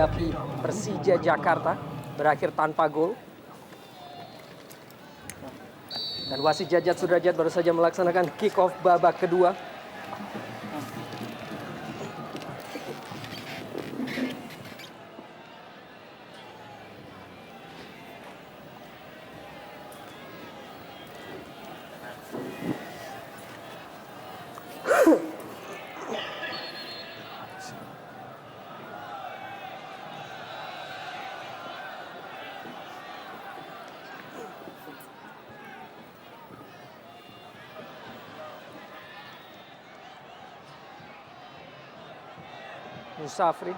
menghadapi Persija Jakarta berakhir tanpa gol. Dan wasit Jajat Sudrajat baru saja melaksanakan kick off babak kedua. Musafri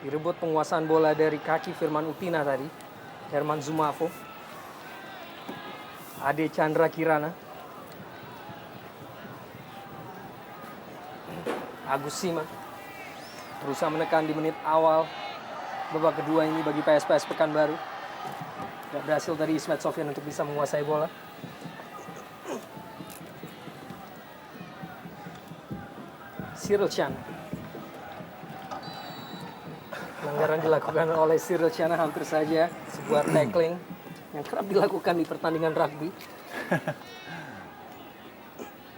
direbut penguasaan bola dari kaki Firman Utina tadi. Herman Zumafo, Ade Chandra Kirana, Agus Sima berusaha menekan di menit awal babak kedua ini bagi PSPS Pekanbaru. Tidak berhasil dari Ismet Sofyan untuk bisa menguasai bola. Cyril Chan. Pelanggaran dilakukan oleh Cyril Chan hampir saja sebuah tackling yang kerap dilakukan di pertandingan rugby.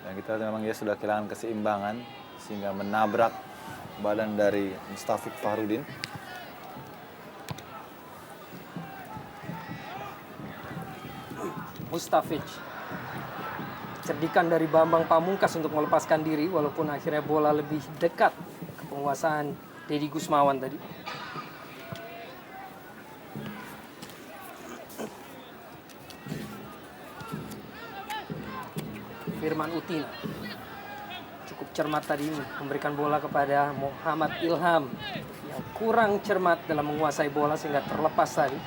Dan kita memang ya sudah kehilangan keseimbangan sehingga menabrak badan dari Mustafik Fahrudin. Mustafic. Cerdikan dari Bambang Pamungkas untuk melepaskan diri walaupun akhirnya bola lebih dekat ke penguasaan Deddy Gusmawan tadi. Firman Utina cukup cermat tadi memberikan bola kepada Muhammad Ilham yang kurang cermat dalam menguasai bola sehingga terlepas tadi.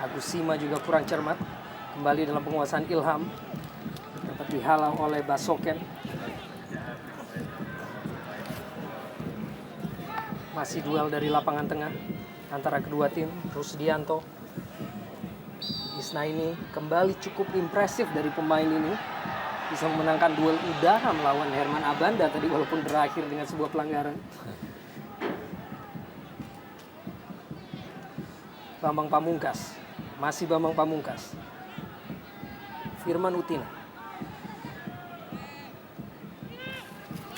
Agus Sima juga kurang cermat kembali dalam penguasaan Ilham. Dihalau oleh Basoken. Masih duel dari lapangan tengah antara kedua tim. Rusdianto, Isnaini kembali cukup impresif dari pemain ini. Bisa memenangkan duel udara melawan Herman Abanda tadi walaupun berakhir dengan sebuah pelanggaran. Bambang Pamungkas. Masih Bambang Pamungkas. Firman Utina.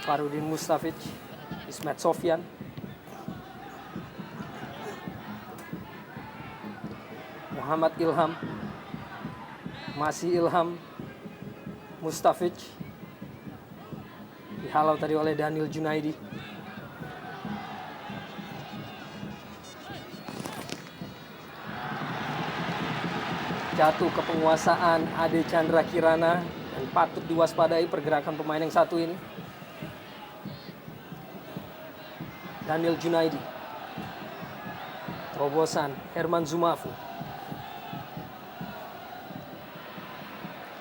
Farudin Mustafic, Ismet Sofyan, Muhammad Ilham, masih Ilham, Mustafic, dihalau tadi oleh Daniel Junaidi. Jatuh ke penguasaan Ade Chandra Kirana dan patut diwaspadai pergerakan pemain yang satu ini. Daniel Junaidi, terobosan Herman Zumafu,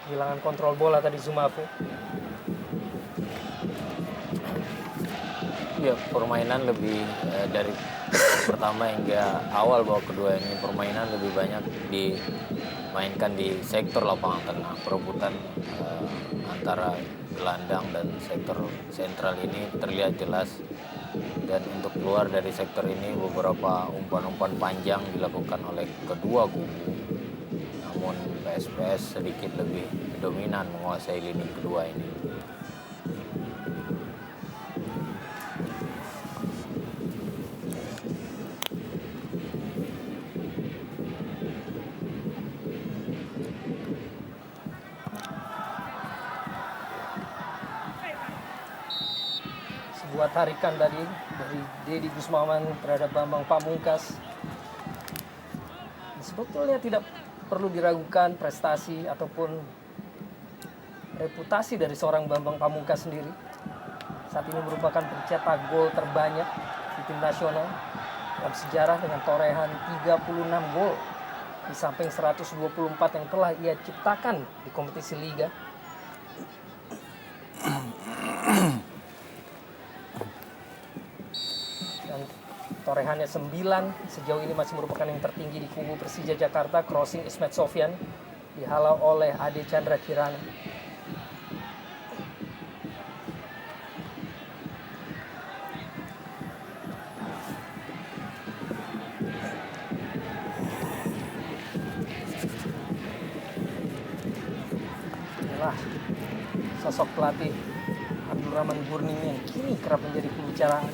kehilangan kontrol bola tadi Zumafu. Ya, permainan lebih dari pertama hingga awal babak kedua ini permainan lebih banyak dimainkan di sektor lapangan tengah. Perebutan antara gelandang dan sektor sentral ini terlihat jelas. Dan untuk keluar dari sektor ini beberapa umpan-umpan panjang dilakukan oleh kedua kubu. Namun PSPS sedikit lebih dominan menguasai lini kedua ini. Sebuah tarikan tadi dari Deddy Gusmawan terhadap Bambang Pamungkas. Sebetulnya tidak perlu diragukan prestasi ataupun reputasi dari seorang Bambang Pamungkas sendiri. Saat ini merupakan pencetak gol terbanyak di tim nasional dalam sejarah dengan torehan 36 gol di samping 124 yang telah ia ciptakan di kompetisi liga. Dan torehannya 9 sejauh ini masih merupakan yang tertinggi di kubu Persija Jakarta. Crossing Ismet Sofyan dihalau oleh Ade Chandra Kirana. sosok pelatih Abdurrahman Gurning yang kini kerap menjadi pembicaraan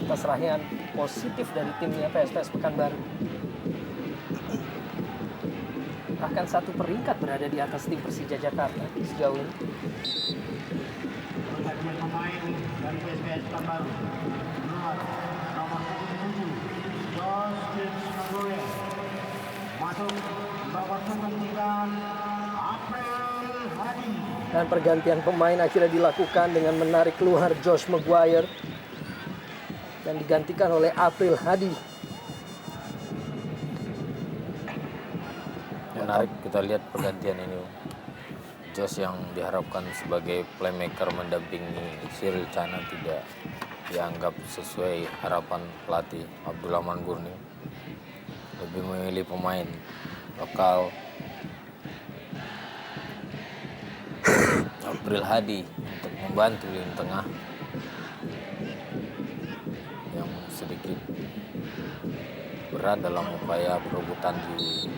atas raihan positif dari timnya PSPS Pekanbaru. Bahkan 1 peringkat berada di atas tim Persija Jakarta sejauh ini. Pergantian pemain dari PSPS Pekanbaru. Nomor 17, Justin Nagoya. Masuk babak penggantian April Hadi. Dan pergantian pemain akhirnya dilakukan dengan menarik keluar Josh Maguire dan digantikan oleh April Hadi. Menarik kita lihat pergantian ini. Josh yang diharapkan sebagai playmaker mendampingi Cyril Chana tidak dianggap sesuai harapan pelatih Abdurrahman Gurning. Lebih memilih pemain lokal April Hadi untuk membantu lini tengah yang sedikit berat dalam upaya perebutan di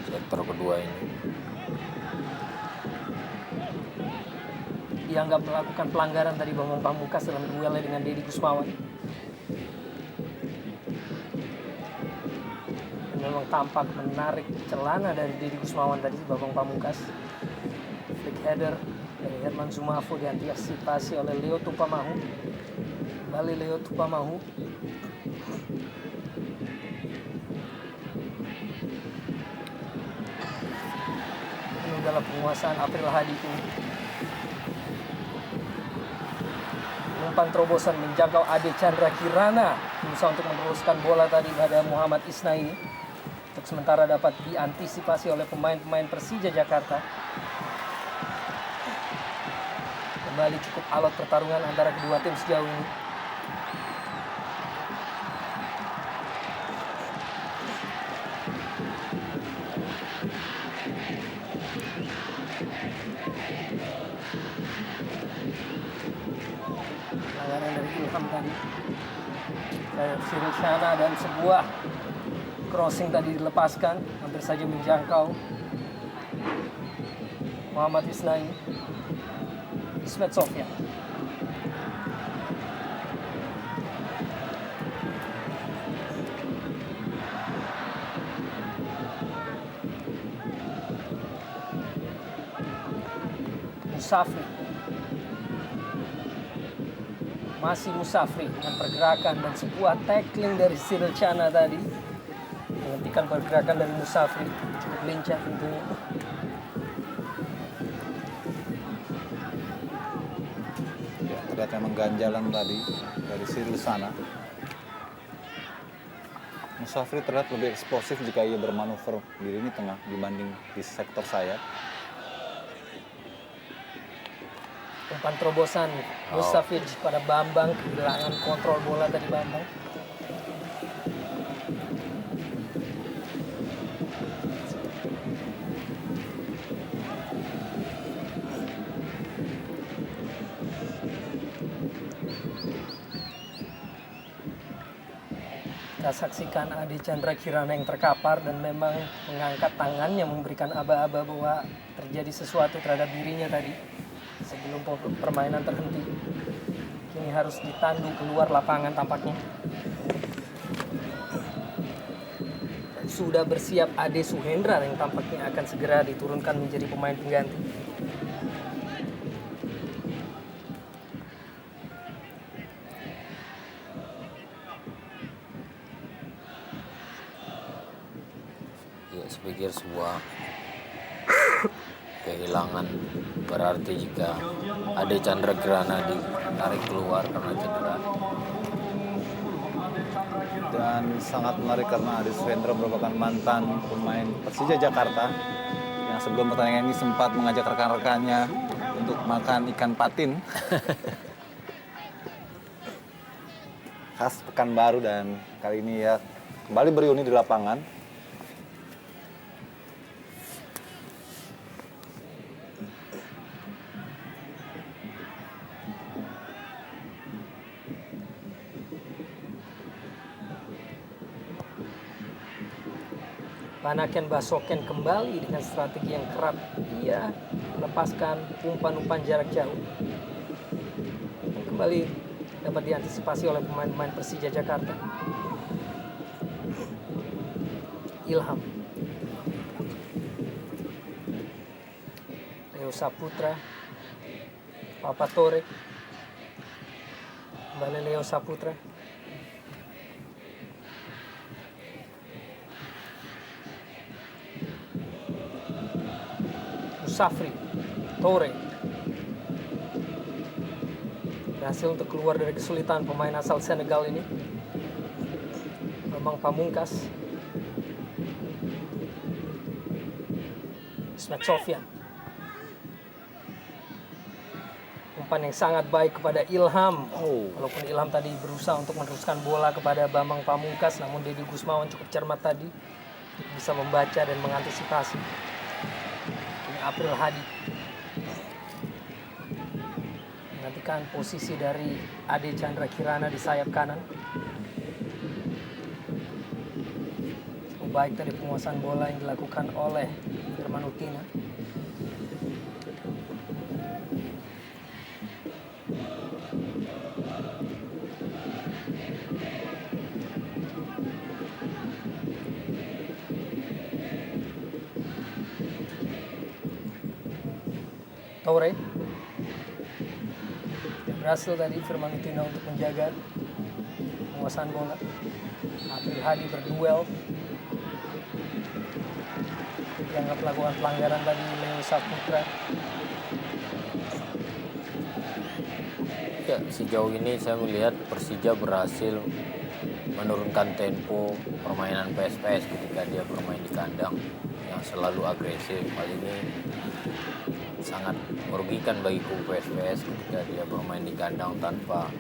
sektor kedua ini. Dianggap melakukan pelanggaran tadi Bambang Pamungkas dalam duelnya dengan Deddy Kusmawan. Dan memang tampak menarik celana dari Deddy Kusmawan tadi Bambang Pamungkas. Flick header dari Herman Zumafo diantisipasi oleh Leo Tupamahu. Kembali Leo Tupamahu. Ini adalah penguasaan April Hadi ini. Umpan terobosan menjangkau Ade Chandra Kirana, berusaha untuk meneruskan bola tadi pada Muhammad Isnaini. Untuk sementara dapat diantisipasi oleh pemain-pemain Persija Jakarta. Kembali cukup alot pertarungan antara kedua tim sejauh ini. Pelanggaran dari Ilham tadi dari Cyril Chana dan sebuah crossing tadi dilepaskan, hampir saja menjangkau Muhammad Isnaini. Ismet Sofyan. Musafri. Masih Musafri dengan pergerakan dan sebuah tackling dari Cyril Chana tadi. Menghentikan pergerakan dari Musafri. Cukup lincah tentunya. Terlihat memang ganjalan tadi dari Cyril sana. Musafri terlihat lebih eksplosif jika ia bermanuver di lini tengah dibanding di sektor sayap. Umpan terobosan Mustafiz pada Bambang, kehilangan kontrol bola tadi Bambang. Kita saksikan Ade Chandra Kirana yang terkapar dan memang mengangkat tangannya memberikan aba-aba bahwa terjadi sesuatu terhadap dirinya tadi sebelum permainan terhenti. Kini harus ditandu keluar lapangan tampaknya. Sudah bersiap Ade Suhendra yang tampaknya akan segera diturunkan menjadi pemain pengganti. Saya pikir sebuah kehilangan berarti jika Ade Chandra Kirana ditarik keluar karena cedera. Dan sangat menarik karena Ade Suhendra merupakan mantan pemain Persija Jakarta yang sebelum pertandingan ini sempat mengajak rekan-rekannya untuk makan ikan patin khas Pekanbaru, dan kali ini ya kembali berreuni di lapangan. Panaken Basoken kembali dengan strategi yang kerap ia melepaskan umpan-umpan jarak jauh. Dan kembali dapat diantisipasi oleh pemain-pemain Persija Jakarta. Ilham, Leo Saputra, Papa Tore, kembali Leo Saputra, Musafri, Tore berhasil untuk keluar dari kesulitan pemain asal Senegal ini. Memang Pamungkas, Ismet Sofyan, umpan yang sangat baik kepada Ilham. Walaupun Ilham tadi berusaha untuk meneruskan bola kepada Bambang Pamungkas, namun Deddy Gusmawan cukup cermat tadi, bisa membaca dan mengantisipasi. Ini April Hadi menggantikan posisi dari Ade Chandra Kirana di sayap kanan. Cukup baik tadi penguasaan bola yang dilakukan oleh Firman Utina. Tore berhasil tadi Firman Utina untuk menjaga penguasaan bola. April Hadi berduel, dianggap melakukan pelanggaran tadi Leo Saputra. Ya, sejauh ini saya melihat Persija berhasil menurunkan tempo permainan PSPS ketika dia bermain di kandang yang selalu agresif. Hal ini sangat merugikan bagi kubu PSPS ketika dia bermain di kandang tanpa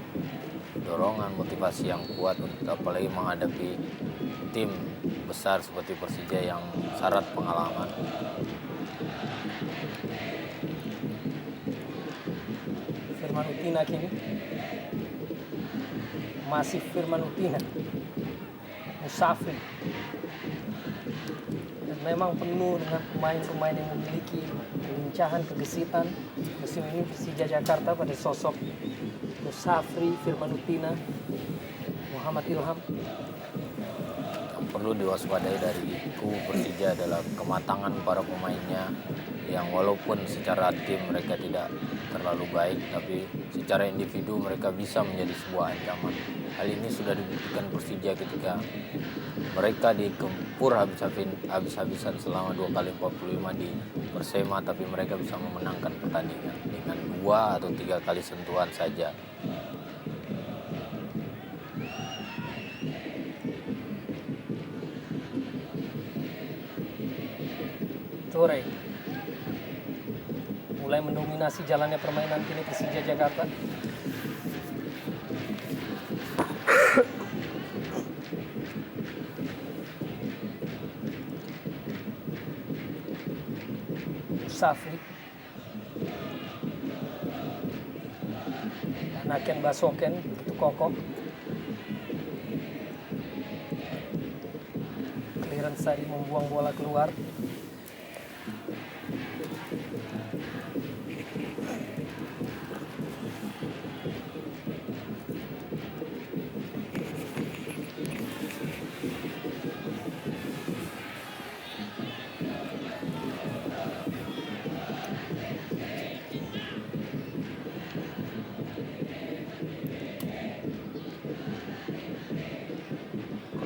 dorongan motivasi yang kuat, apalagi menghadapi tim besar seperti Persija yang syarat pengalaman. Firman Utina kini masih Firman Utina, Musafri, dan memang penuh dengan pemain-pemain yang memiliki kelincahan, kegesitan. Musim ini Persija Jakarta pada sosok Musafri, Firman Utina, Muhammad Ilham. Yang perlu diwaspadai dari kubu Persija adalah kematangan para pemainnya yang walaupun secara tim mereka tidak terlalu baik, tapi secara individu mereka bisa menjadi sebuah ancaman. Hal ini sudah dibuktikan Persija ketika mereka digempur habis-habisan selama 2 kali 45 di Persema, tapi mereka bisa memenangkan pertandingan dengan 2 atau 3 kali sentuhan saja. Tore mulai mendominasi jalannya permainan kini Persija Jakarta. Musafri, Naken Basoken begitu kokoh. Clearance tadi membuang bola keluar.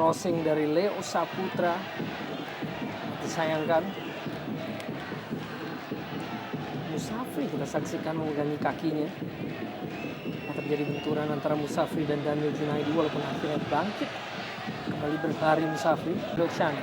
Crossing dari Leo Saputra, disayangkan. Musafri kita saksikan memegangi kakinya. Terjadi benturan antara Musafri dan Daniel Junaidi, walaupun akhirnya bangkit. Kembali berlari Musafri, Doksan.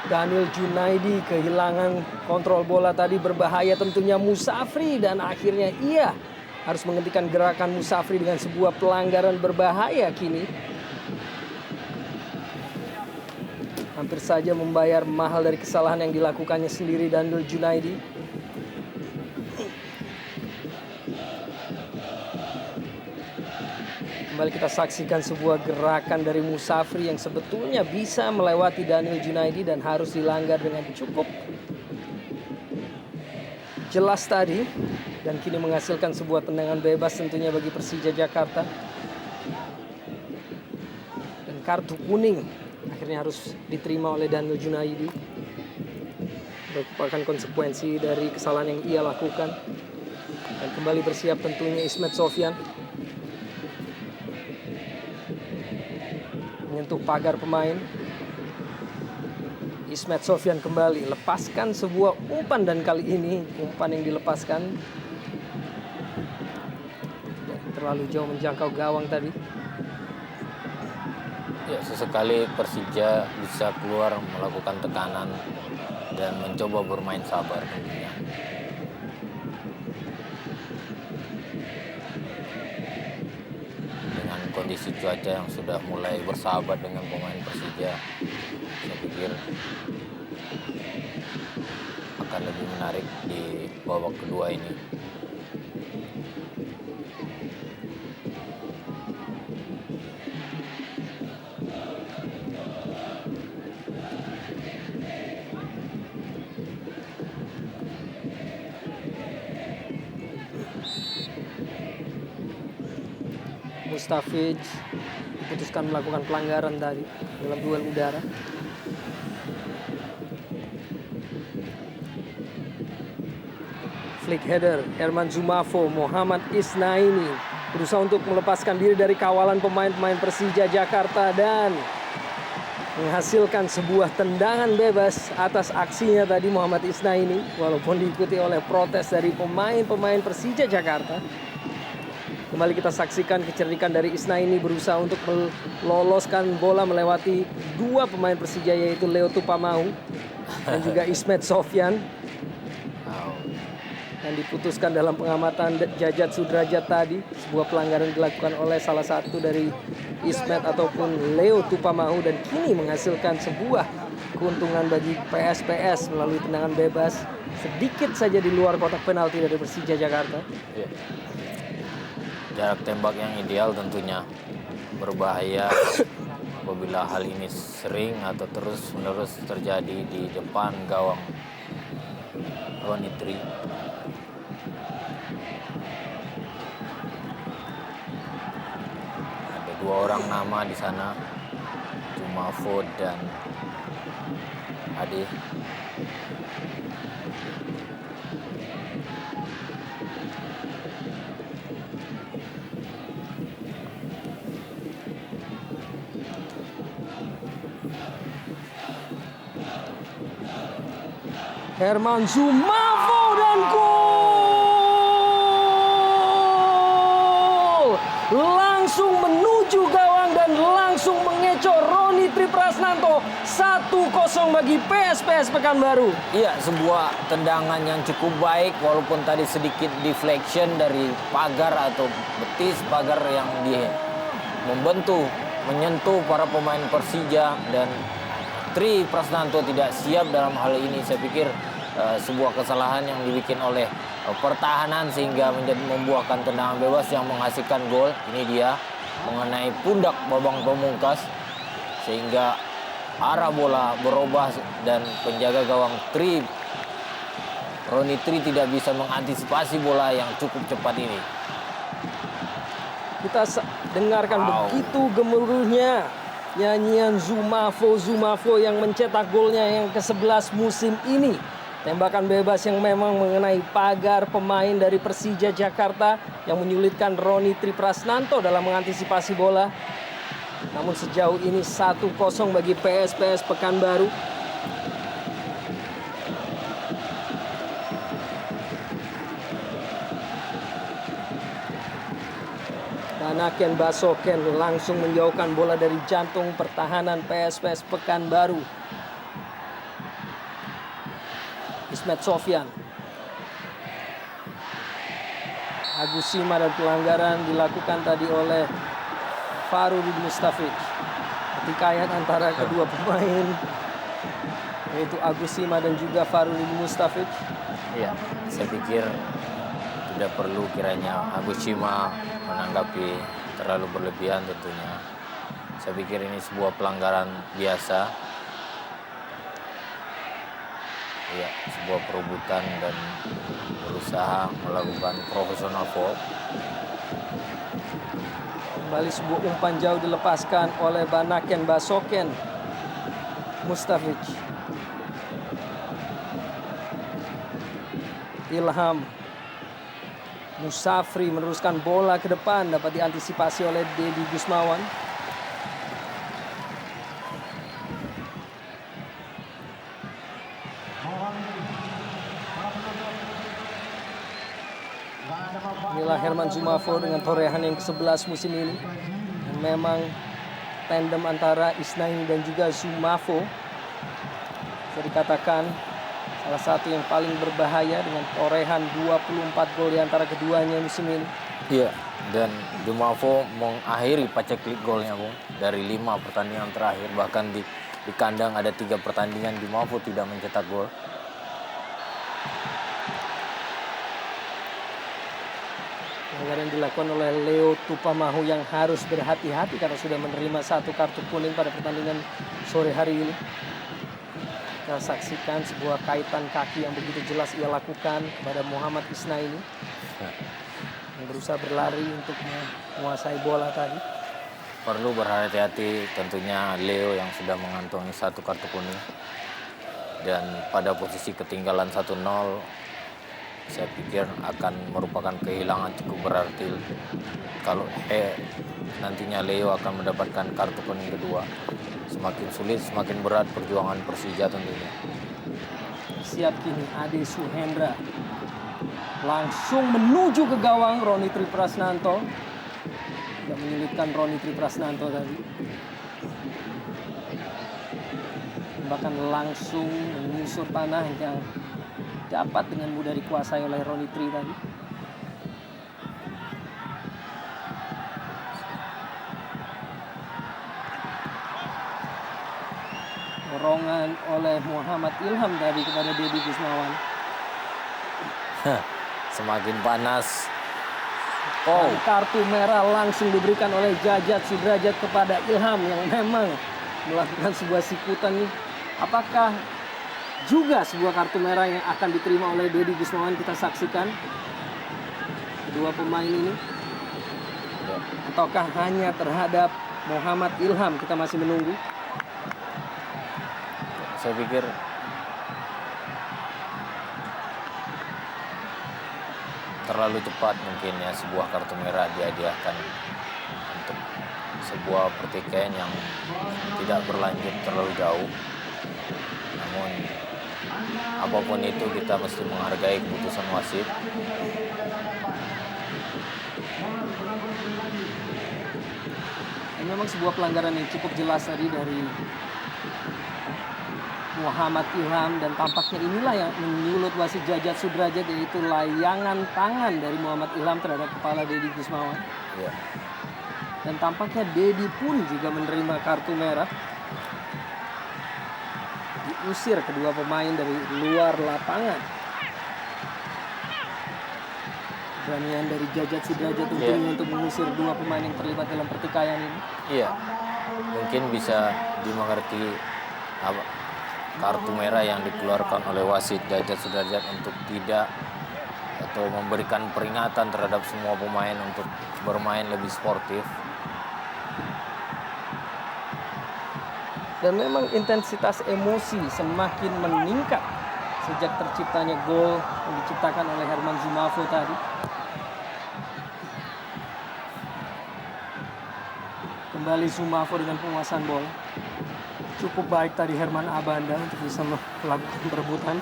Daniel Junaidi kehilangan kontrol bola tadi, berbahaya tentunya Musafri, dan akhirnya ia harus menghentikan gerakan Musafri dengan sebuah pelanggaran berbahaya kini. Hampir saja membayar mahal dari kesalahan yang dilakukannya sendiri Daniel Junaidi. Kembali kita saksikan sebuah gerakan dari Musafri yang sebetulnya bisa melewati Daniel Junaidi dan harus dilanggar dengan cukup jelas tadi. Dan kini menghasilkan sebuah tendangan bebas tentunya bagi Persija Jakarta. Dan kartu kuning akhirnya harus diterima oleh Daniel Junaidi. Merupakan konsekuensi dari kesalahan yang ia lakukan. Dan kembali bersiap tentunya Ismet Sofyan. Menyentuh pagar pemain. Ismet Sofyan kembali lepaskan sebuah umpan, dan kali ini umpan yang dilepaskan terlalu jauh menjangkau gawang tadi. Ya, sesekali Persija bisa keluar melakukan tekanan dan mencoba bermain sabar tentunya. Dengan kondisi cuaca yang sudah mulai bersahabat dengan pemain Persija, saya pikir akan lebih menarik di babak kedua ini. Mustafiz diputuskan melakukan pelanggaran tadi dalam duel udara. Flick header, Herman Zumafo, Muhammad Isnaini berusaha untuk melepaskan diri dari kawalan pemain-pemain Persija Jakarta dan menghasilkan sebuah tendangan bebas atas aksinya tadi Muhammad Isnaini, walaupun diikuti oleh protes dari pemain-pemain Persija Jakarta. Kembali kita saksikan kecerdikan dari Isnaini berusaha untuk meloloskan bola melewati dua pemain Persija, yaitu Leo Tupamau dan juga Ismet Sofyan. Dan diputuskan dalam pengamatan Jajat Sudrajat tadi, sebuah pelanggaran dilakukan oleh salah satu dari Ismet ataupun Leo Tupamau, dan kini menghasilkan sebuah keuntungan bagi PSPS melalui tendangan bebas sedikit saja di luar kotak penalti dari Persija Jakarta. Ya. Jarak tembak yang ideal tentunya, berbahaya apabila hal ini sering atau terus-menerus terjadi di depan gawang Roni Tri. Ada dua orang nama di sana, Zumafo dan Ade. Herman Zumafo dan gol! Langsung menuju gawang dan langsung mengecoh Roni Tri Prasnanto. 1-0 bagi PSPS Pekanbaru. Iya, sebuah tendangan yang cukup baik walaupun tadi sedikit deflection dari pagar atau betis pagar yang menyentuh para pemain Persija, dan Tri Prasnanto tidak siap dalam hal ini. Saya pikir sebuah kesalahan yang dibikin oleh pertahanan sehingga membuahkan tendangan bebas yang menghasilkan gol. Ini dia mengenai pundak Babang Pamungkas sehingga arah bola berubah dan penjaga gawang Roni Tri tidak bisa mengantisipasi bola yang cukup cepat ini. Kita dengarkan begitu gemuruhnya nyanyian Zumafo yang mencetak golnya yang ke-11 musim ini. Tembakan bebas yang memang mengenai pagar pemain dari Persija Jakarta yang menyulitkan Roni Tri Prasnanto dalam mengantisipasi bola. Namun sejauh ini 1-0 bagi PSPS Pekanbaru. Anaken Basoken langsung menjauhkan bola dari jantung pertahanan PSPS Pekanbaru. Ismet Sofyan. Agus Sima dan pelanggaran dilakukan tadi oleh Farudin Mustafic. Pertikaian antara kedua pemain yaitu Agus Sima dan juga Farudin Mustafic. Iya, saya pikir tidak perlu kiranya Agus Sima menanggapi terlalu berlebihan tentunya. Saya pikir ini sebuah pelanggaran biasa. Ya, sebuah perebutan dan berusaha melakukan profesional foul. Kembali sebuah umpan jauh dilepaskan oleh Banaken Basoken Mustafic. Ilham Musafri meneruskan bola ke depan, dapat diantisipasi oleh Dedi Gusmawan. Inilah Herman Zumafo dengan torehan yang ke-11 musim ini. Dan memang tandem antara Isnaini dan juga Zumafo bisa dikatakan salah satu yang paling berbahaya dengan torehan 24 gol di antara keduanya musim ini. Iya, dan Zumafo mengakhiri paceklik golnya, Bung. Dari 5 pertandingan terakhir, bahkan di kandang ada 3 pertandingan Zumafo tidak mencetak gol. Pelanggaran yang dilakukan oleh Leo Tupamahu yang harus berhati-hati karena sudah menerima 1 kartu kuning pada pertandingan sore hari ini. Kita saksikan sebuah kaitan kaki yang begitu jelas ia lakukan kepada Muhammad Isnaini yang berusaha berlari untuk menguasai bola tadi. Perlu berhati-hati tentunya Leo yang sudah mengantongi 1 kartu kuning. Dan pada posisi ketinggalan 1-0, saya pikir akan merupakan kehilangan cukup berarti kalau nantinya Leo akan mendapatkan kartu kuning kedua. Semakin sulit, semakin berat perjuangan Persija tentunya. Siap kini Ade Suhendra. Langsung menuju ke gawang Roni Triprasnanto. Tidak menyulitkan Roni Triprasnanto tadi. Bahkan langsung menyusur tanah yang dapat dengan mudah dikuasai oleh Roni Tri tadi. Dorongan oleh Muhammad Ilham tadi kepada Dedi Gusmawan. Semakin panas. Dan kartu merah langsung diberikan oleh Jajat Sudrajat kepada Ilham yang memang melakukan sebuah sikutan nih. Apakah juga sebuah kartu merah yang akan diterima oleh Dedi Gusmawan? Kita saksikan kedua pemain ini. Ataukah hanya terhadap Muhammad Ilham? Kita masih menunggu. Saya pikir terlalu cepat mungkin ya sebuah kartu merah dihadiahkan untuk sebuah pertikaian yang tidak berlanjut terlalu jauh. Namun apapun itu kita mesti menghargai keputusan wasit. Dan memang sebuah pelanggaran yang cukup jelas tadi dari Muhammad Ilham, dan tampaknya inilah yang menyulut wasit Jajat Sudrajat, yaitu layangan tangan dari Muhammad Ilham terhadap kepala Dedi Gusmawan. Ya. Dan tampaknya Dedi pun juga menerima kartu merah. Diusir kedua pemain dari luar lapangan. Keberanian dari Jajat Sudrajat tentunya untuk mengusir dua pemain yang terlibat dalam pertikaian ini. Iya, mungkin bisa dimengerti kartu merah yang dikeluarkan oleh wasit Jajat Sudrajat untuk tidak atau memberikan peringatan terhadap semua pemain untuk bermain lebih sportif. Dan memang intensitas emosi semakin meningkat sejak terciptanya gol yang diciptakan oleh Herman Zumafo tadi. Kembali Zumafo dengan penguasaan bola. Cukup baik tadi Herman Abanda untuk bisa melakukan perebutan.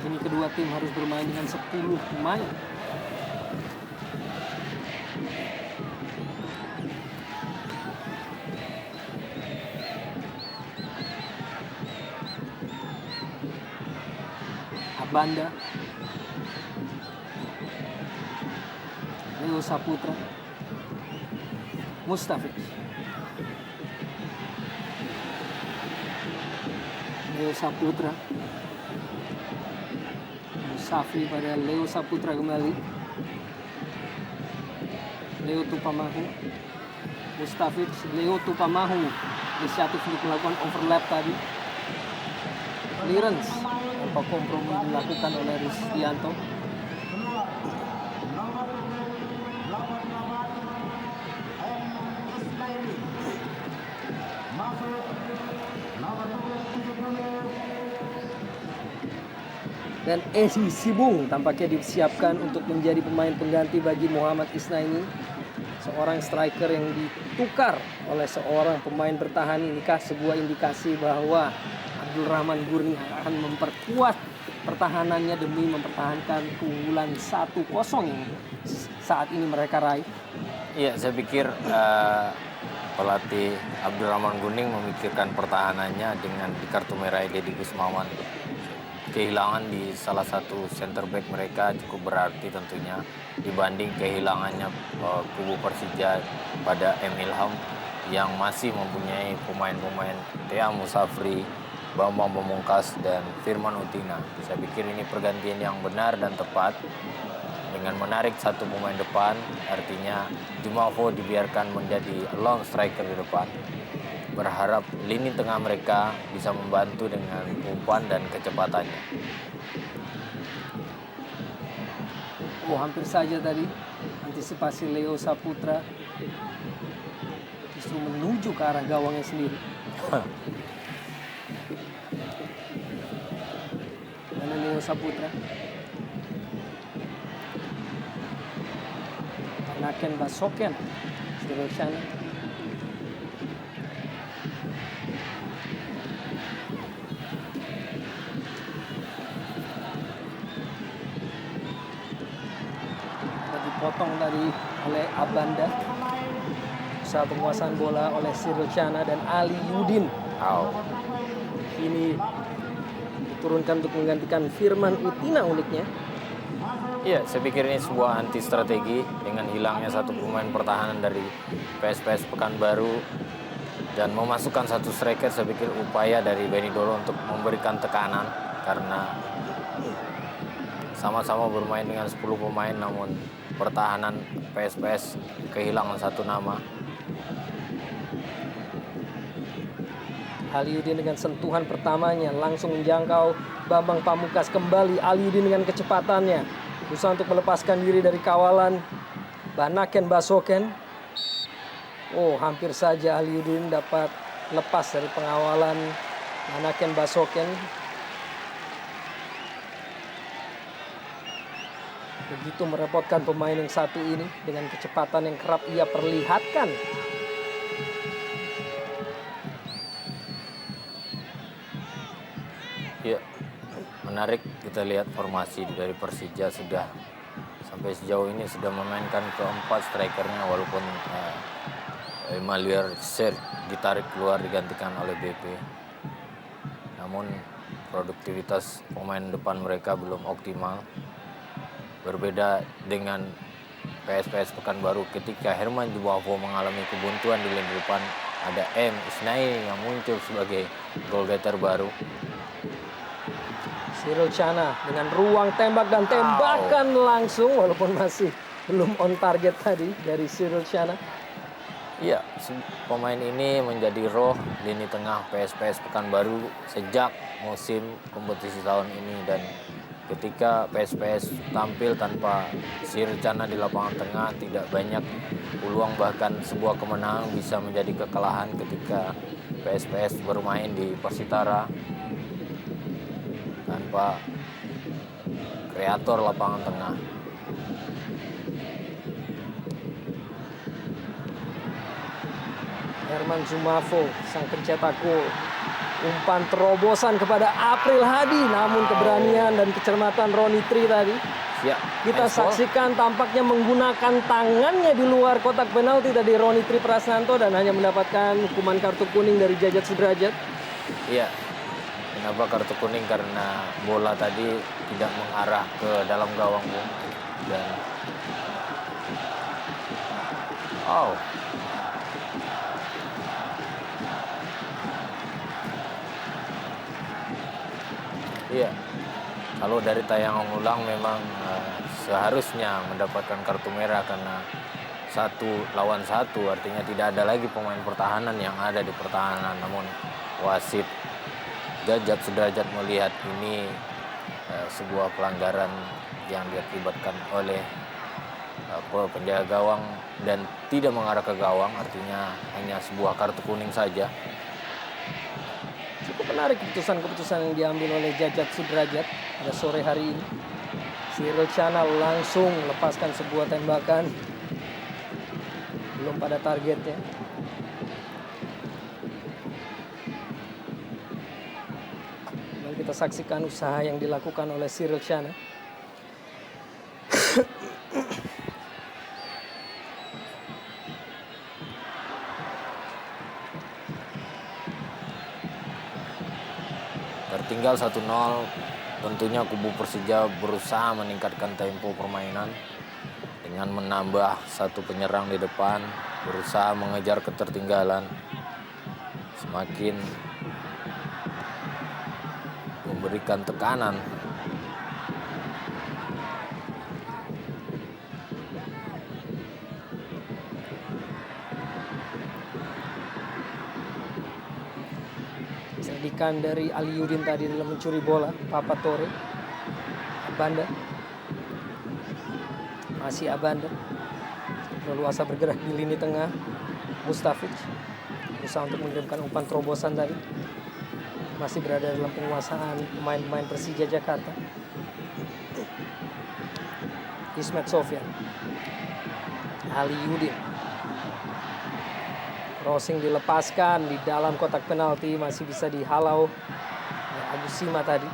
Kini kedua tim harus bermain dengan 10 pemain. Abanda. Leo Saputra. Mustafiz. Leo Saputra. Musafi pada Leo Saputra kembali. Leo Tupamahu. Mustafiz, Leo Tupamahu. Inisiatif untuk melakukan overlap tadi. Clearance tanpa kompromi dilakukan oleh Rizdianto. Dan Ezi Sibung tampaknya disiapkan untuk menjadi pemain pengganti bagi Muhammad Isnaini, seorang striker yang ditukar oleh seorang pemain bertahan. Inikah sebuah indikasi bahwa Abdul Rahman Gurning akan memperkuat pertahanannya demi mempertahankan keunggulan 1-0 yang saat ini mereka raih? Iya, saya pikir pelatih Abdul Rahman Gurning memikirkan pertahanannya dengan di kartu merah Deddy Gusmawan. Kehilangan di salah satu center back mereka cukup berarti tentunya dibanding kehilangannya kubu Persija pada Ilham yang masih mempunyai pemain-pemain Tea Musafri, Bambang Pamungkas, dan Firman Utina. Saya pikir ini pergantian yang benar dan tepat dengan menarik satu pemain depan, artinya Jumafo dibiarkan menjadi lone striker di depan. Berharap lini tengah mereka bisa membantu dengan umpan dan kecepatannya. Oh, hampir saja tadi antisipasi Leo Saputra justru menuju ke arah gawangnya sendiri. Mana Leo Saputra? Naken Basoken, Siroshana. Dipotong tadi oleh Abanda. Usaha penguasaan bola oleh Siroshana dan Ali Yudin. Ini diturunkan untuk menggantikan Firman Utina uniknya. Iya, saya pikir ini sebuah anti strategi dengan hilangnya satu pemain pertahanan dari PSPS Pekanbaru dan memasukkan satu striker. Saya pikir upaya dari Benny Dolo untuk memberikan tekanan karena sama-sama bermain dengan 10 pemain namun pertahanan PSPS kehilangan satu nama. Aliudin dengan sentuhan pertamanya langsung menjangkau Bambang Pamungkas kembali. Aliudin dengan kecepatannya berusaha untuk melepaskan diri dari kawalan Banaken Basoken. Oh, hampir saja Aliudin dapat lepas dari pengawalan Banaken Basoken. Begitu merepotkan pemain yang satu ini dengan kecepatan yang kerap ia perlihatkan. Ya, menarik kita lihat formasi dari Persija sudah sampai sejauh ini sudah memainkan keempat strikernya walaupun Emalier Ser ditarik keluar digantikan oleh BP. Namun produktivitas pemain depan mereka belum optimal. Berbeda dengan PSPS Pekanbaru ketika Herman Jumafo mengalami kebuntuan di lini depan, ada M. Isnaini yang muncul sebagai goal getter baru. Siroshana dengan ruang tembak dan tembakan langsung walaupun masih belum on target tadi dari Siroshana. Iya, pemain ini menjadi roh lini tengah PSPS Pekanbaru sejak musim kompetisi tahun ini dan ketika PSPS tampil tanpa Siroshana di lapangan tengah tidak banyak peluang bahkan sebuah kemenangan bisa menjadi kekalahan ketika PSPS bermain di Persitara tanpa kreator lapangan tengah. Herman Jumafo sang pencetak gol. Umpan terobosan kepada April Hadi, namun keberanian dan kecermatan Roni Tri tadi. Ya, Kita saksikan tampaknya menggunakan tangannya di luar kotak penalti tadi Roni Tri Prasnanto dan hanya mendapatkan hukuman kartu kuning dari Jajat Sudrajat. Iya, kartu kuning karena bola tadi tidak mengarah ke dalam gawang, Bung. Dan iya, kalau dari tayangan ulang memang seharusnya mendapatkan kartu merah karena 1-1, artinya tidak ada lagi pemain pertahanan yang ada di pertahanan. Namun wasit Jajat Sudrajat melihat ini sebuah pelanggaran yang diakibatkan oleh penjaga gawang dan tidak mengarah ke gawang, artinya hanya sebuah kartu kuning saja. Cukup menarik keputusan-keputusan yang diambil oleh Jajat Sudrajat pada sore hari ini. Cyril Chana langsung lepaskan sebuah tembakan, belum pada targetnya. Mari kita saksikan usaha yang dilakukan oleh Cyril Chana. Tertinggal 1-0, tentunya kubu Persija berusaha meningkatkan tempo permainan dengan menambah satu penyerang di depan, berusaha mengejar ketertinggalan, semakin memberikan tekanan. Cerdikan dari Aliudin tadi dalam mencuri bola. Papa Tore, Abanda, masih Abanda, leluasa bergerak di lini tengah. Mustafic berusaha untuk mengirimkan umpan terobosan tadi, masih berada dalam penguasaan pemain-pemain Persija Jakarta. Ismet Sofyan, Aliudin, crossing dilepaskan di dalam kotak penalti, masih bisa dihalau oleh Agus Sima tadi.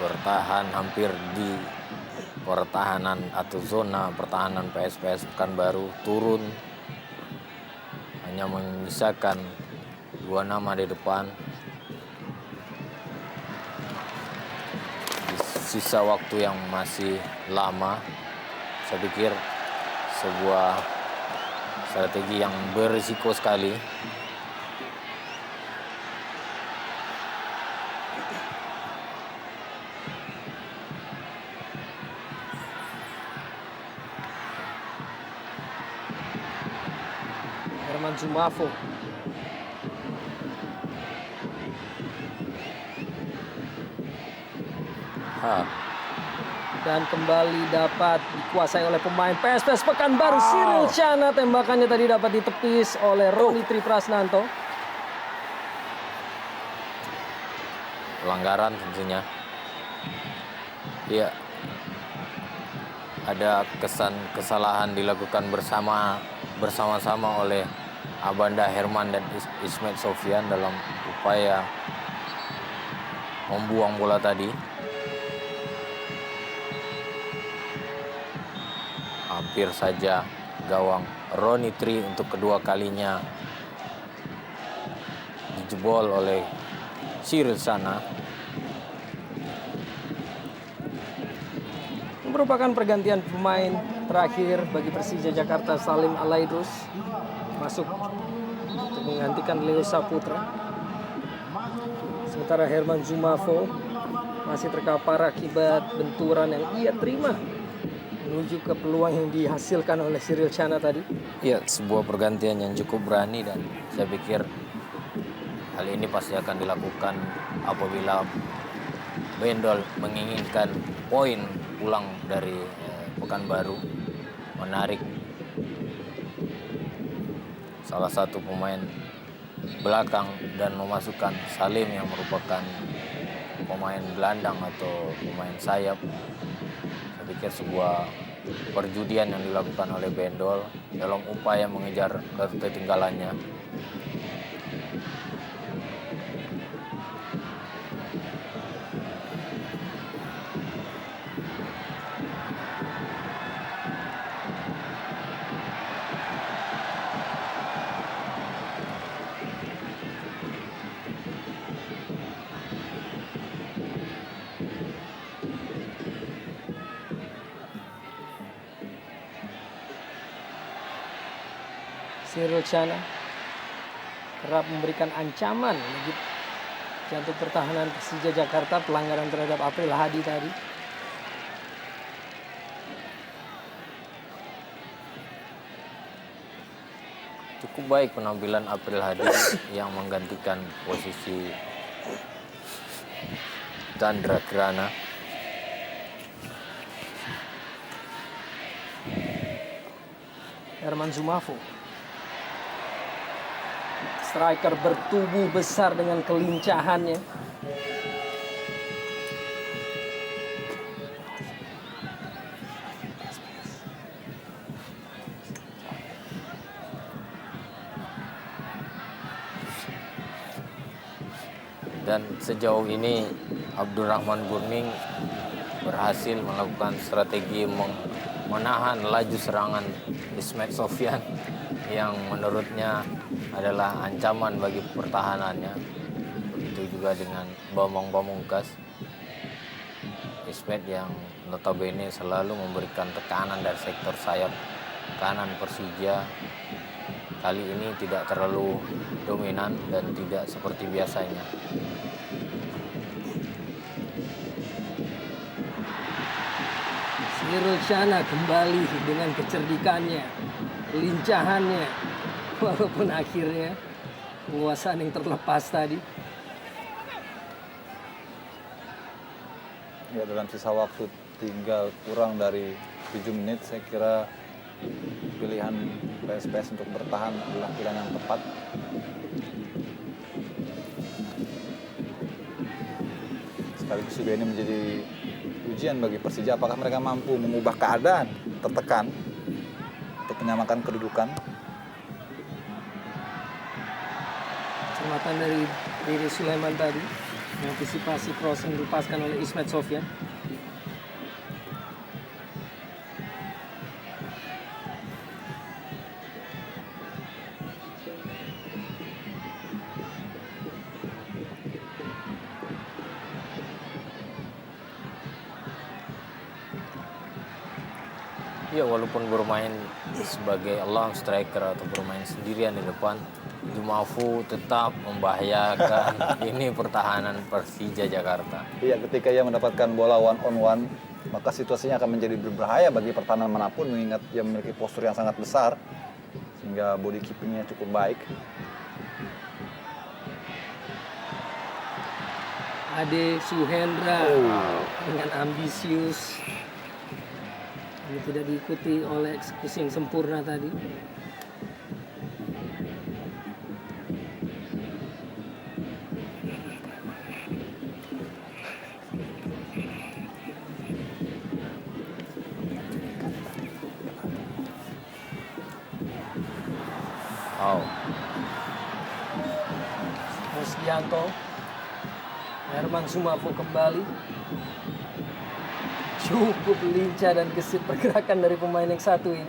Bertahan hampir di pertahanan atau zona pertahanan PSPS Pekanbaru, turun hanya menyisakan 2 nama di depan. Di sisa waktu yang masih lama, saya pikir sebuah strategi yang berisiko sekali. Herman Zumafo, dan kembali dapat dikuasai oleh pemain PSPS Pekanbaru. Cyril Chana, tembakannya tadi dapat ditepis oleh Roni Triprasnanto. Pelanggaran tentunya. Ya, ada kesan kesalahan dilakukan bersama-sama oleh Abanda Herman dan Ismet Sofyan dalam upaya membuang bola tadi. Hampir saja gawang Roni Tri untuk kedua kalinya dijebol oleh Cyril Chana. Merupakan pergantian pemain terakhir bagi Persija Jakarta. Salim Alaidrus masuk untuk menggantikan Leo Saputra. Sementara Herman Zumafo masih terkapar akibat benturan yang ia terima menuju ke peluang yang dihasilkan oleh Cyril Chana tadi. Ya, sebuah pergantian yang cukup berani dan saya pikir hal ini pasti akan dilakukan apabila Bendol menginginkan poin pulang dari Pekanbaru, menarik salah satu pemain belakang dan memasukkan Salim yang merupakan pemain gelandang atau pemain sayap. Saya pikir sebuah perjudian yang dilakukan oleh Bendol dalam upaya mengejar ketertinggalannya. Cyril Chana kerap memberikan ancaman bagi jantung pertahanan Persija Jakarta, pelanggaran terhadap April Hadi tadi. Cukup baik penampilan April Hadi yang menggantikan posisi Chandra Kirana. Herman Zumafo, striker bertubuh besar dengan kelincahannya. Dan sejauh ini Abdurrahman Gurning berhasil melakukan strategi menahan laju serangan Ismet Sofyan yang menurutnya adalah ancaman bagi pertahanannya. Begitu juga dengan Bambang Pamungkas. Ismet yang notabene selalu memberikan tekanan dari sektor sayap kanan Persija, kali ini tidak terlalu dominan dan tidak seperti biasanya. Cyril Chana kembali dengan kecerdikannya, kelincahannya, walaupun akhirnya penguasaan yang terlepas tadi. Ya, dalam sisa waktu tinggal kurang dari 7 menit, saya kira pilihan PSPS untuk bertahan adalah pilihan yang tepat. Sekaligus juga ini menjadi ujian bagi Persija, apakah mereka mampu mengubah keadaan tertekan untuk menyamakan kedudukan. Cermatan dari Riri Sulaiman tadi, mengantisipasi crossing dilepaskan oleh Ismet Sofyan. Ya, walaupun bermain sebagai long striker atau bermain sendirian di depan, Jumafu tetap membahayakan ini pertahanan Persija Jakarta. Iya, ketika ia mendapatkan bola one on one, maka situasinya akan menjadi berbahaya bagi pertahanan manapun, mengingat ia memiliki postur yang sangat besar sehingga body keepingnya cukup baik. Ade Suhendra dengan ambisius. Ini tidak diikuti oleh eksekusi yang sempurna tadi. Wow. Rosdianto, Herman Zumafo kembali. Cukup lincah dan gesit pergerakan dari pemain yang satu ini.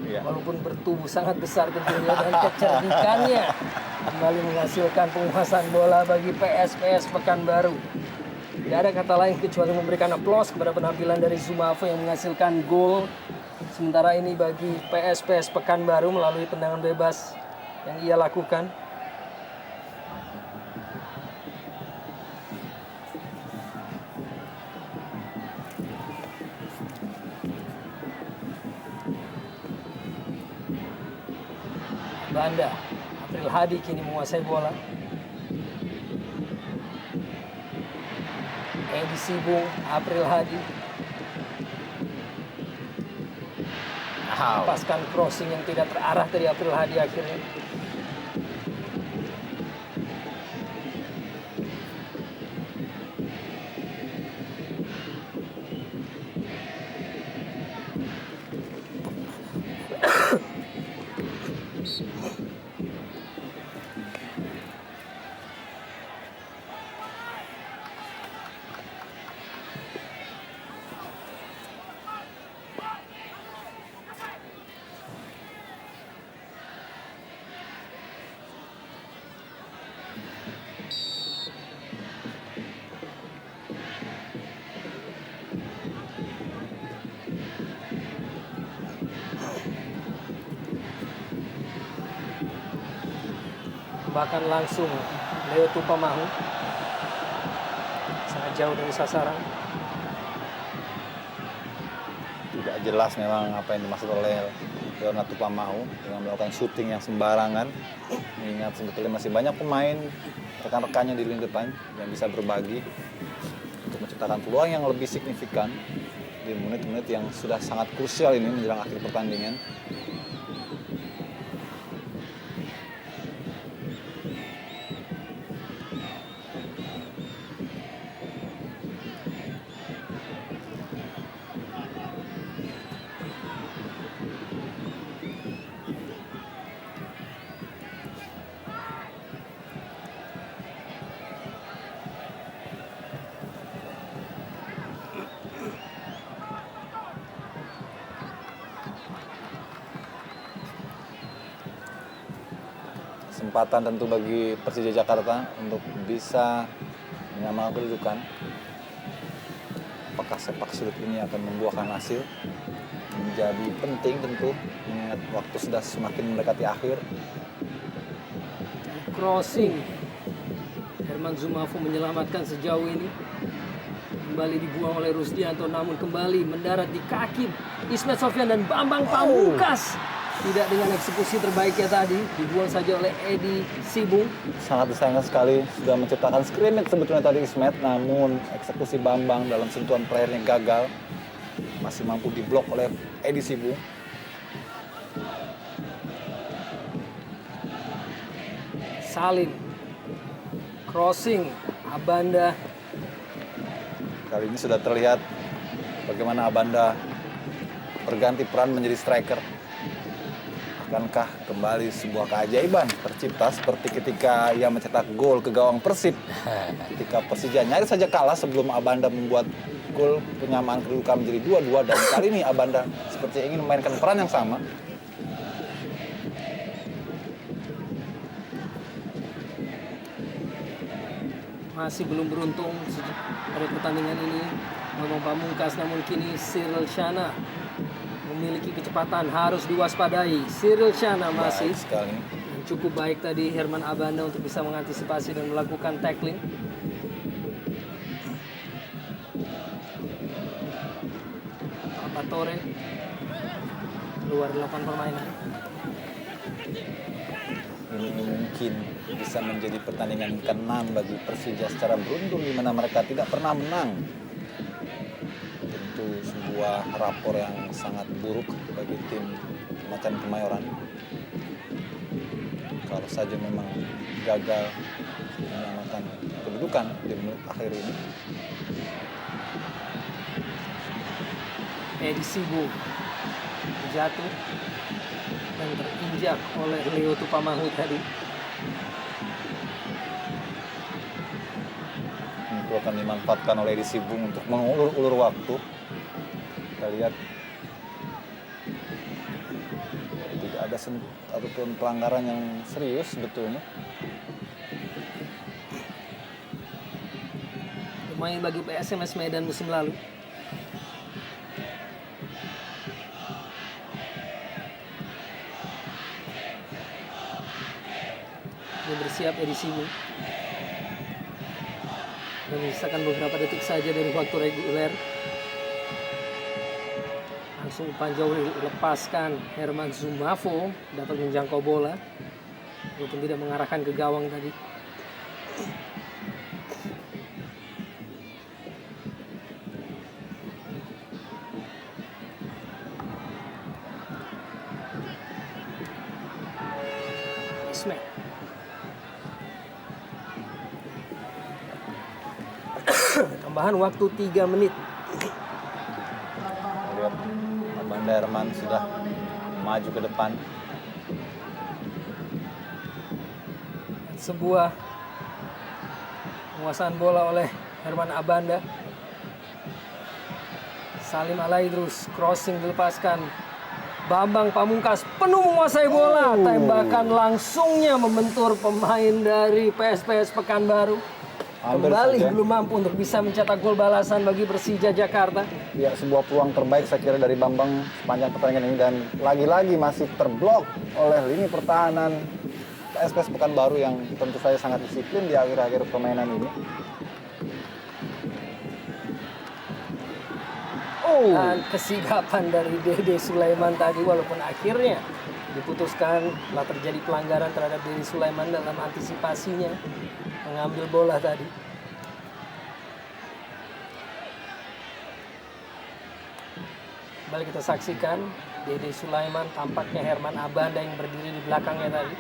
Iya. Walaupun bertubuh sangat besar tentunya dan kecerdikannya kembali menghasilkan penguasaan bola bagi PSPS Pekanbaru. Tidak ada kata lain kecuali memberikan aplaus kepada penampilan dari Zumafo yang menghasilkan gol. Sementara ini bagi PSPS Pekanbaru melalui tendangan bebas yang ia lakukan. Banda, April Hadi kini menguasai bola. Edi Sibung, April Hadi. Wow. Lepaskan crossing yang tidak terarah dari April Hadi akhirnya. Tembakan langsung Leo Tupamahu. Sangat jauh dari sasaran. Tidak jelas memang apa yang dimaksud oleh Leonard Tupamahu dengan melakukan syuting yang sembarangan. Mengingat sebetulnya masih banyak pemain rekan-rekannya di lini depan yang bisa berbagi untuk menciptakan peluang yang lebih signifikan di menit-menit yang sudah sangat krusial ini menjelang akhir pertandingan. Kesempatan tentu bagi Persija Jakarta untuk bisa menyamakan kedudukan. Apakah sepak sulit ini akan membuahkan hasil? Menjadi penting tentu, mengingat waktu sudah semakin mendekati akhir. Crossing. Herman Zumafo menyelamatkan sejauh ini. Kembali dibuang oleh Rusdianto, namun kembali mendarat di kaki Ismet Sofyan dan Bambang Pamungkas. Tidak dengan eksekusi terbaiknya tadi, dibuang saja oleh Edi Sibung. Sangat disayangkan sekali, sudah menciptakan scrimmage sebetulnya tadi Ismet, namun eksekusi Bambang dalam sentuhan terakhirnya gagal. Masih mampu diblok oleh Edi Sibung. Salim. Crossing. Abanda. Kali ini sudah terlihat bagaimana Abanda berganti peran menjadi striker. Akankah kembali sebuah keajaiban tercipta seperti ketika ia mencetak gol ke gawang Persib? Ketika Persija nyaris saja kalah sebelum Abanda membuat gol penyamaan kedudukan menjadi 2-2, dan kali ini Abanda seperti ingin memainkan peran yang sama. Masih belum beruntung pada pertandingan ini Bambang Pamungkas, namun kini Cyril Shana memiliki kecepatan, harus diwaspadai. Cyril Shana masih Baik sekali. cukup baik tadi Herman Abanda untuk bisa mengantisipasi dan melakukan tackling. Papatore keluar 8 permainan. Ini mungkin bisa menjadi pertandingan ke-6 bagi Persija secara beruntun, di mana mereka tidak pernah menang. Tentu sebuah rapor yang sangat buruk bagi tim Macan Kemayoran. Kalau saja memang gagal menyamakan kedudukan di menit akhir ini. Edi Sibung jatuh dan terinjak oleh Leo Tupamahu tadi. Itu akan dimanfaatkan oleh Edi Sibung untuk mengulur-ulur waktu. Kita lihat tidak ada ataupun pelanggaran yang serius sebetulnya. Pemain bagi PSMS Medan musim lalu. Ini bersiap Edi Sibung. Menyisakan beberapa detik saja dari waktu reguler. Langsung umpan jauh dilepaskan. Herman Zumafo dapat menjangkau bola, walaupun tidak mengarahkan ke gawang tadi. Ismet. Tambahan waktu 3 menit. Lihat Abanda Herman sudah maju ke depan. Sebuah penguasaan bola oleh Herman Abanda. Salim Alaidrus, crossing dilepaskan. Bambang Pamungkas penuh menguasai bola. Tembakan langsungnya membentur pemain dari PSPS Pekanbaru. Kembali belum mampu untuk bisa mencetak gol balasan bagi Persija Jakarta. Ya, sebuah peluang terbaik saya kira dari Bambang sepanjang pertandingan ini, dan lagi-lagi masih terblok oleh lini pertahanan PSPS Pekanbaru yang tentu saja sangat disiplin di akhir-akhir permainan ini. Dan kesigapan dari Dede Sulaiman tadi, walaupun akhirnya diputuskan telah terjadi pelanggaran terhadap Dede Sulaiman dalam antisipasinya mengambil bola tadi. Kembali kita saksikan Dede Sulaiman, tampaknya Herman Abanda yang berdiri di belakangnya tadi.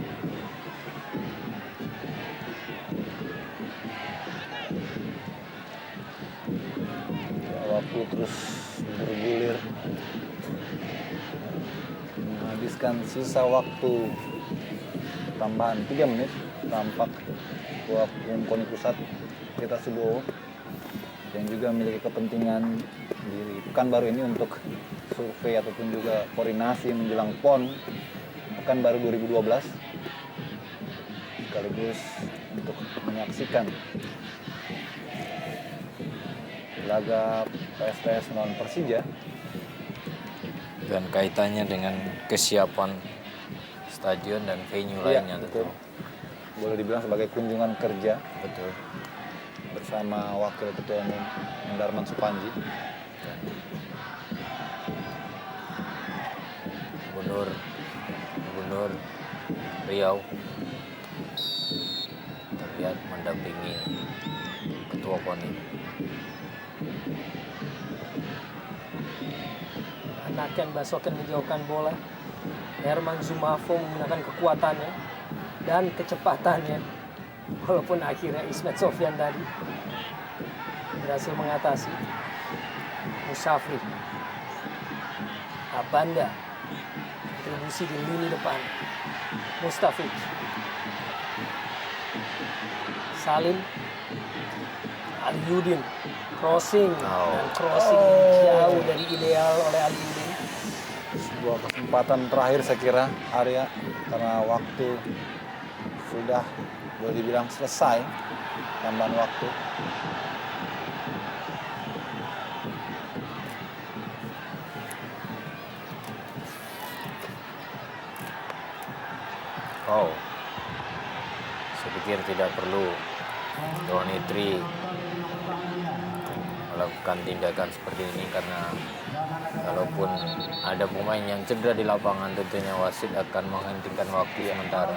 Waktu terus bergulir, menghabiskan sisa waktu tambahan 3 menit. Tampak Ketua Koni Pusat kita Subowo yang juga memiliki kepentingan di Pekanbaru ini untuk survei ataupun juga koordinasi menjelang PON Pekanbaru 2012, sekaligus untuk menyaksikan laga PSPS melawan Persija. Dan kaitannya dengan kesiapan stadion dan venue lainnya. Betul. Boleh dibilang sebagai kunjungan kerja Betul. bersama Wakil Ketua Umum Darman Supanji. Gubernur Riau terlihat mendampingi Ketua KONI. Anaken Basoken menjauhkan bola. Herman Zumafo menggunakan kekuatannya dan kecepatannya, walaupun akhirnya Ismet Sofyan tadi berhasil mengatasi. Musafri, Abanda, kontribusi di lini depan. Mustafid, Salim, Aliudin, crossing, dan crossing jauh dari ideal oleh Aliudin. Sebuah kesempatan terakhir saya kira Arya, karena waktu sudah boleh dibilang selesai, tambahan waktu. Saya pikir tidak perlu Tony Tri melakukan tindakan seperti ini, karena kalaupun ada pemain yang cedera di lapangan, tentunya wasit akan menghentikan waktu sementara.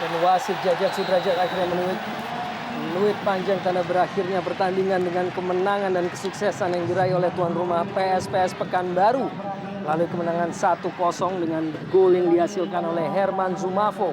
Dan wasit Jajat Sudrajat akhirnya menuit panjang tanda berakhirnya pertandingan dengan kemenangan dan kesuksesan yang diraih oleh tuan rumah PSPS Pekanbaru melalui kemenangan 1-0 dengan gol yang dihasilkan oleh Herman Zumafo.